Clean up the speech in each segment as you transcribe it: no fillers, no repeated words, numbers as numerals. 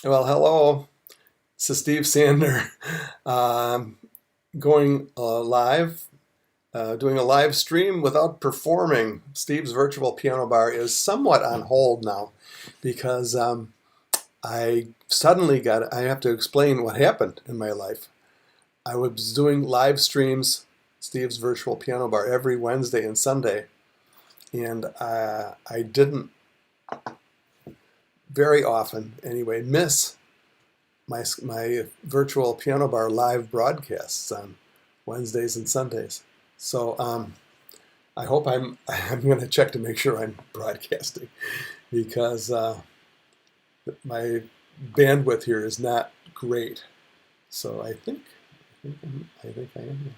Well, hello. This is Steve Sander. Um, going live, doing a live stream without performing. Steve's virtual piano bar is somewhat on hold now because I have to explain what happened in my life. I was doing live streams, Steve's virtual piano bar, every Wednesday and Sunday, and I didn't very often, anyway, miss my virtual piano bar live broadcasts on Wednesdays and Sundays. So I hope I'm going to check to make sure I'm broadcasting because my bandwidth here is not great. So I think I am.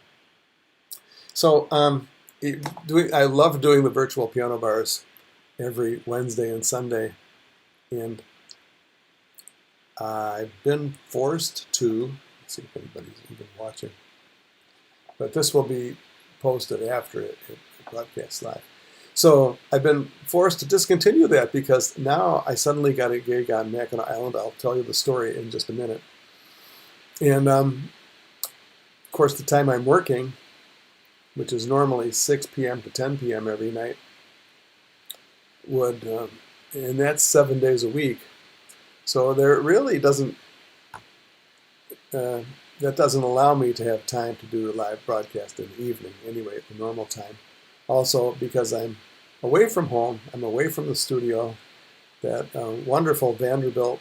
So I love doing the virtual piano bars every Wednesday and Sunday, and I've been forced to, let's see if anybody's even watching, but this will be posted after it broadcasts live. So I've been forced to discontinue that because now I suddenly got a gig on Mackinac Island. I'll tell you the story in just a minute. And of course, the time I'm working, which is normally 6 p.m. to 10 p.m. every night, and that's 7 days a week. So there really doesn't, that doesn't allow me to have time to do a live broadcast in the evening anyway at the normal time. Also because I'm away from home, I'm away from the studio, that wonderful Vanderbilt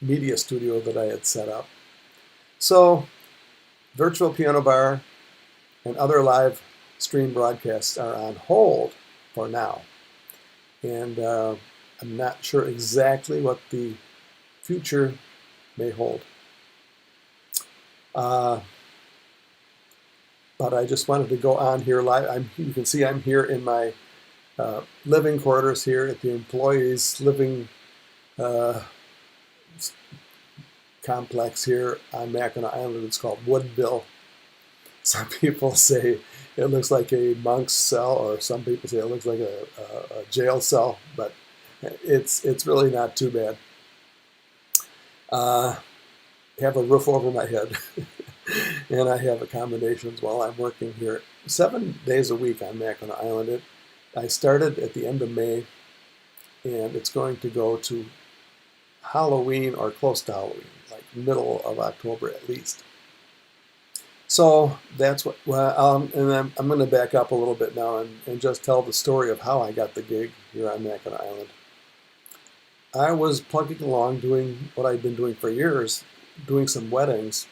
media studio that I had set up. So virtual piano bar and other live stream broadcasts are on hold for now. And I'm not sure exactly what the future may hold. But I just wanted to go on here live. You can see I'm here in my living quarters here at the employees' living complex here on Mackinac Island. It's called Woodville. Some people say it looks like a monk's cell, or some people say it looks like a jail cell, but it's really not too bad. Have a roof over my head, and I have accommodations while I'm working here 7 days a week on Mackinac Island. I started at the end of May, and it's going to go to Halloween or close to Halloween, like middle of October at least. So that's what, and I'm going to back up a little bit now and just tell the story of how I got the gig here on Mackinac Island. I was plugging along doing what I'd been doing for years, doing some weddings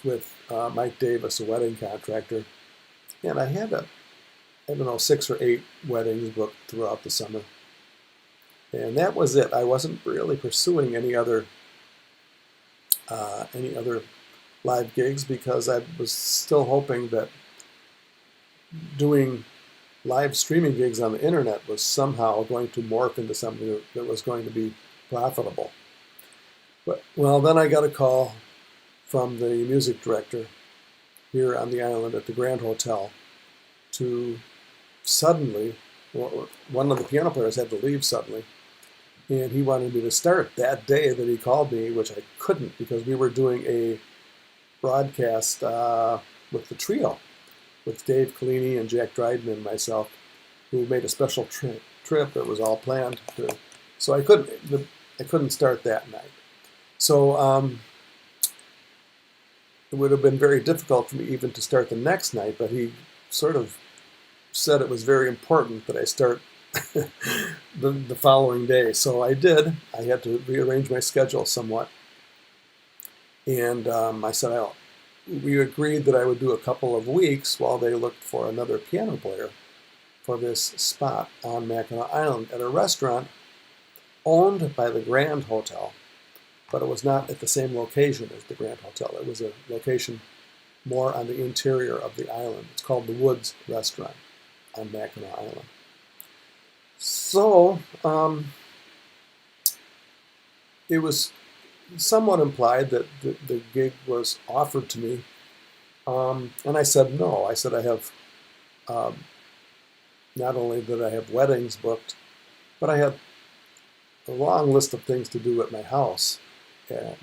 with Mike Davis, a wedding contractor. And I had, I don't know, 6 or 8 weddings booked throughout the summer. And that was it. I wasn't really pursuing any other live gigs because I was still hoping that doing live streaming gigs on the internet was somehow going to morph into something that was going to be profitable. But well, then I got a call from the music director here on the island at the Grand Hotel to suddenly, one of the piano players had to leave suddenly, and he wanted me to start that day that he called me, which I couldn't because we were doing a broadcast with the trio, with Dave Collini and Jack Dryden and myself, who made a special trip that was all planned. So I couldn't start that night. So it would have been very difficult for me even to start the next night, but he sort of said it was very important that I start the following day. So I did. I had to rearrange my schedule somewhat. And I said, we agreed that I would do a couple of weeks while they looked for another piano player for this spot on Mackinac Island at a restaurant owned by the Grand Hotel, but it was not at the same location as the Grand Hotel. It was a location more on the interior of the island. It's called the Woods Restaurant on Mackinac Island. So it was somewhat implied that the gig was offered to me, and I said no. I said I have not only that I have weddings booked, but I had long list of things to do at my house,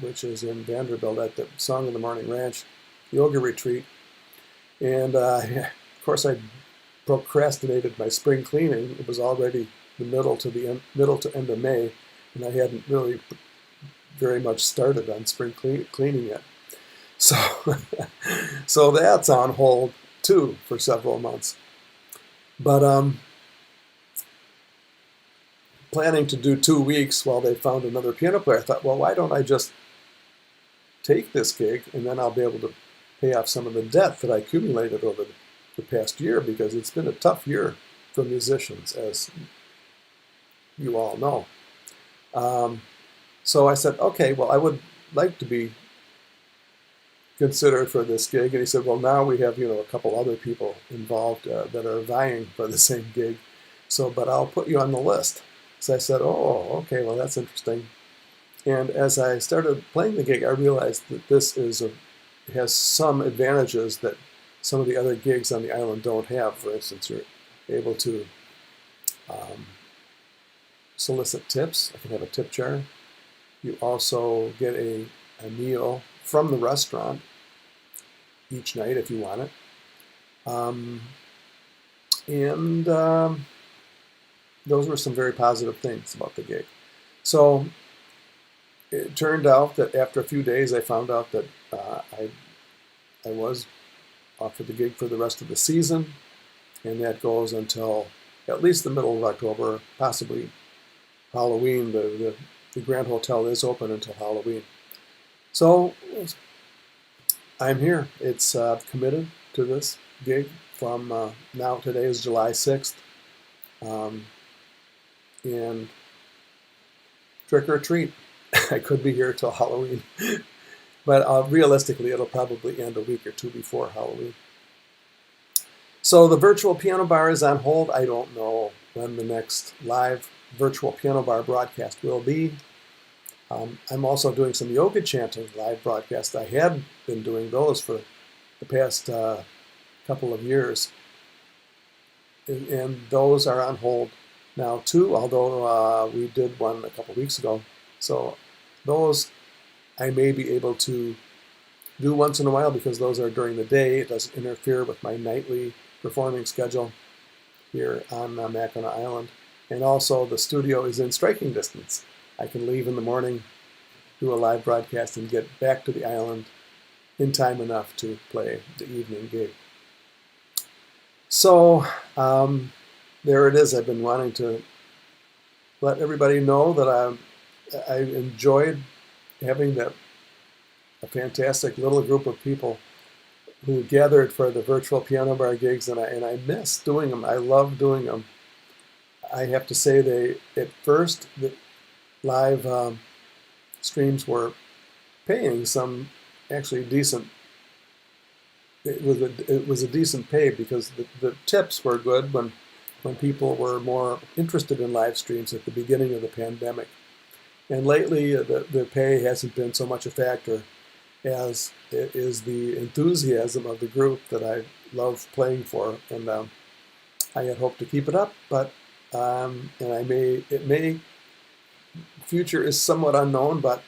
which is in Vanderbilt at the Song in the Morning Ranch yoga retreat. And of course, I procrastinated my spring cleaning. It was already the middle to end of May, and I hadn't really very much started on spring cleaning yet. So, so that's on hold too for several months. But planning to do 2 weeks while they found another piano player, I thought, well, why don't I just take this gig and then I'll be able to pay off some of the debt that I accumulated over the past year, because it's been a tough year for musicians, as you all know. So I said, okay, well, I would like to be considered for this gig. And he said, well, now we have, a couple other people involved that are vying for the same gig. So, but I'll put you on the list. So I said, oh, okay, well, that's interesting. And as I started playing the gig, I realized that this has some advantages that some of the other gigs on the island don't have. For instance, you're able to solicit tips. I can have a tip jar. You also get a meal from the restaurant each night if you want it. Those were some very positive things about the gig. So it turned out that after a few days, I found out that I was offered the gig for the rest of the season, and that goes until at least the middle of October, possibly Halloween. The Grand Hotel is open until Halloween. So I'm here. It's committed to this gig from now. Today is July 6th. And trick or treat. I could be here till Halloween. But realistically, it'll probably end a week or two before Halloween. So the virtual piano bar is on hold. I don't know when the next live virtual piano bar broadcast will be. I'm also doing some yoga chanting live broadcasts. I had been doing those for the past couple of years. And those are on hold now too, although we did one a couple weeks ago. So those I may be able to do once in a while, because those are during the day. It doesn't interfere with my nightly performing schedule here on Mackinac Island. And also the studio is in striking distance. I can leave in the morning, do a live broadcast, and get back to the island in time enough to play the evening gig. So there it is. I've been wanting to let everybody know that I enjoyed having a fantastic little group of people who gathered for the virtual piano bar gigs, and I miss doing them. I love doing them. I have to say, at first the live streams were paying some actually decent. It was a decent pay, because the tips were good when people were more interested in live streams at the beginning of the pandemic. And lately, the pay hasn't been so much a factor as it is the enthusiasm of the group that I love playing for. And I had hoped to keep it up, but future is somewhat unknown, but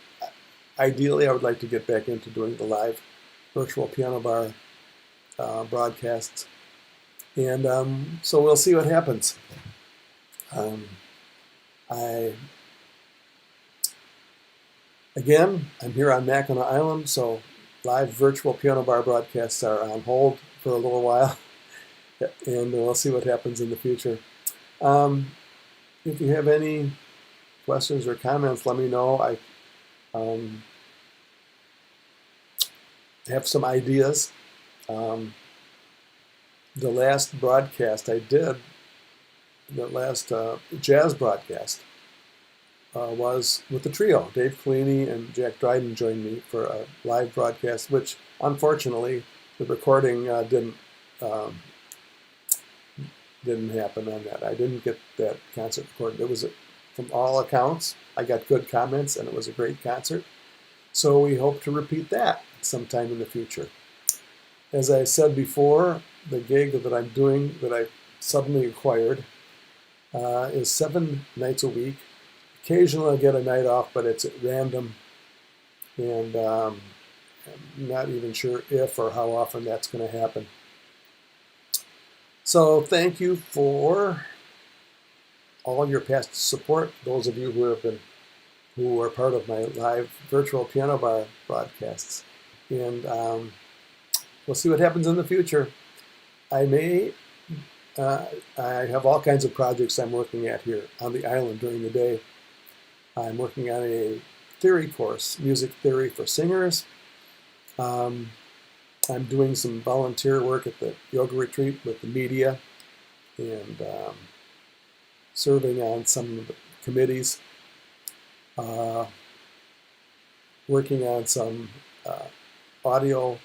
ideally I would like to get back into doing the live virtual piano bar broadcasts. And so we'll see what happens. I'm here on Mackinac Island, so live virtual piano bar broadcasts are on hold for a little while, and we'll see what happens in the future. If you have any questions or comments, let me know. I have some ideas. The last broadcast I did, the last jazz broadcast, was with the trio. Dave Collini and Jack Dryden joined me for a live broadcast, which unfortunately the recording didn't happen on that. I didn't get that concert recorded. It was, from all accounts, I got good comments, and it was a great concert. So we hope to repeat that sometime in the future. As I said before, the gig that I'm doing, that I suddenly acquired, is 7 nights a week. occasionally I'll get a night off, but it's at random, and I'm not even sure if or how often that's going to happen. So thank you for all your past support, those of you who are part of my live virtual piano bar broadcasts. And we'll see what happens in the future. I have all kinds of projects I'm working at here on the island during the day. I'm working on a theory course, music theory for singers. I'm doing some volunteer work at the yoga retreat with the media, and serving on some of the committees, working on some audio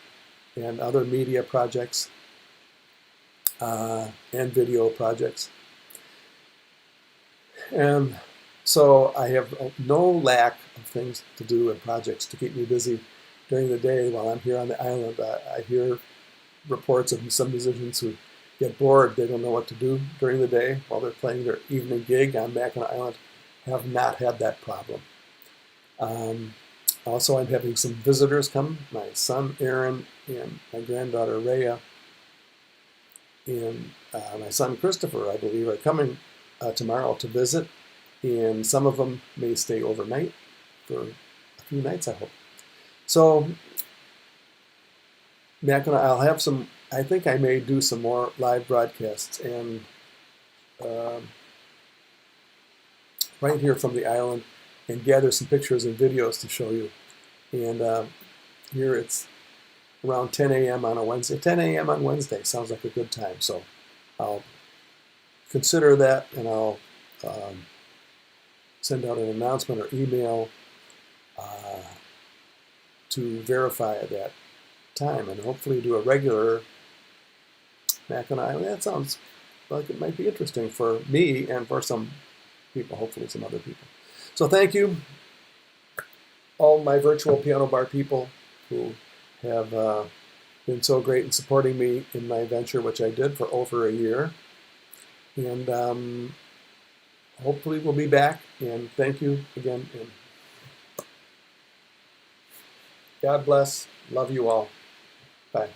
and other media projects, and video projects. And so I have no lack of things to do and projects to keep me busy during the day while I'm here on the island. I hear reports of some musicians who get bored. They don't know what to do during the day while they're playing their evening gig on Mackinac Island. Have not had that problem. Also, I'm having some visitors come. My son Aaron and my granddaughter Rhea and my son Christopher, I believe, are coming tomorrow to visit. And some of them may stay overnight for a few nights, I hope. So I'll have some, I think I may do some more live broadcasts, and right here from the island, and gather some pictures and videos to show you. And here it's around 10 a.m. on a Wednesday. 10 a.m. on Wednesday sounds like a good time. So I'll consider that, and I'll send out an announcement or email to verify that time, and hopefully do a regular Mackinac Island. That sounds like it might be interesting for me and for some people, hopefully some other people. So thank you, all my virtual piano bar people who have been so great in supporting me in my venture, which I did for over a year. And hopefully we'll be back. And thank you again. And God bless. Love you all. Bye.